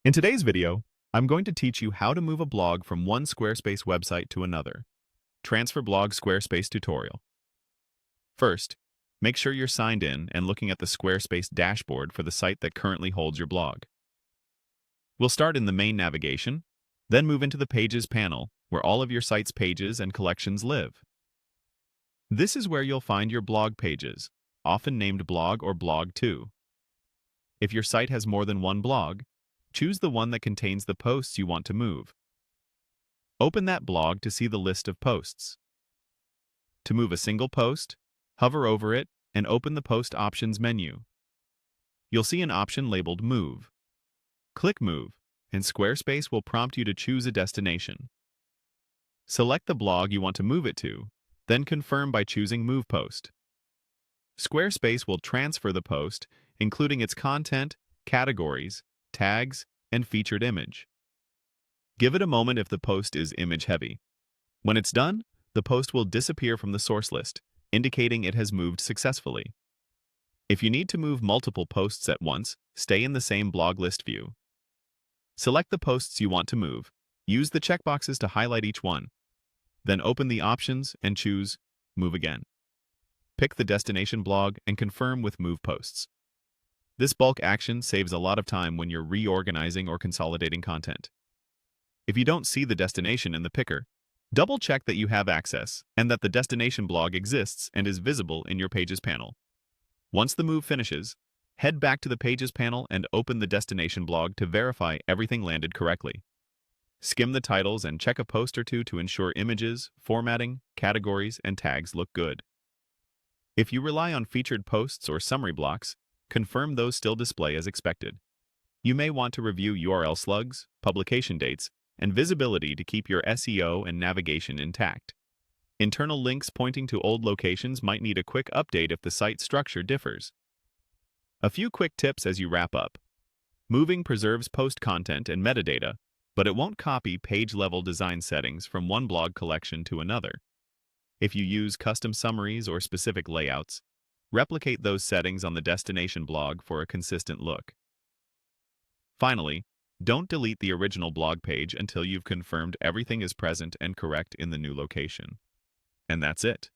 In today's video, I'm going to teach you how to move a blog from one Squarespace website to another. Transfer Blog Squarespace Tutorial. First, make sure you're signed in and looking at the Squarespace dashboard for the site that currently holds your blog. We'll start in the main navigation, then move into the Pages panel, where all of your site's pages and collections live. This is where you'll find your blog pages, often named Blog or Blog 2. If your site has more than one blog, choose the one that contains the posts you want to move. Open that blog to see the list of posts. To move a single post, hover over it and open the Post Options menu. You'll see an option labeled Move. Click Move, and Squarespace will prompt you to choose a destination. Select the blog you want to move it to, then confirm by choosing Move Post. Squarespace will transfer the post, including its content, categories, tags, and featured image. Give it a moment if the post is image-heavy. When it's done, the post will disappear from the source list, indicating it has moved successfully. If you need to move multiple posts at once, stay in the same blog list view. Select the posts you want to move. Use the checkboxes to highlight each one. Then open the options and choose Move Again. Pick the destination blog and confirm with Move Posts. This bulk action saves a lot of time when you're reorganizing or consolidating content. If you don't see the destination in the picker, double-check that you have access and that the destination blog exists and is visible in your Pages panel. Once the move finishes, head back to the Pages panel and open the destination blog to verify everything landed correctly. Skim the titles and check a post or two to ensure images, formatting, categories, and tags look good. If you rely on featured posts or summary blocks, confirm those still display as expected. You may want to review URL slugs, publication dates, and visibility to keep your SEO and navigation intact. Internal links pointing to old locations might need a quick update if the site structure differs. A few quick tips as you wrap up. Moving preserves post content and metadata, but it won't copy page-level design settings from one blog collection to another. If you use custom summaries or specific layouts, replicate those settings on the destination blog for a consistent look. Finally, don't delete the original blog page until you've confirmed everything is present and correct in the new location. And that's it.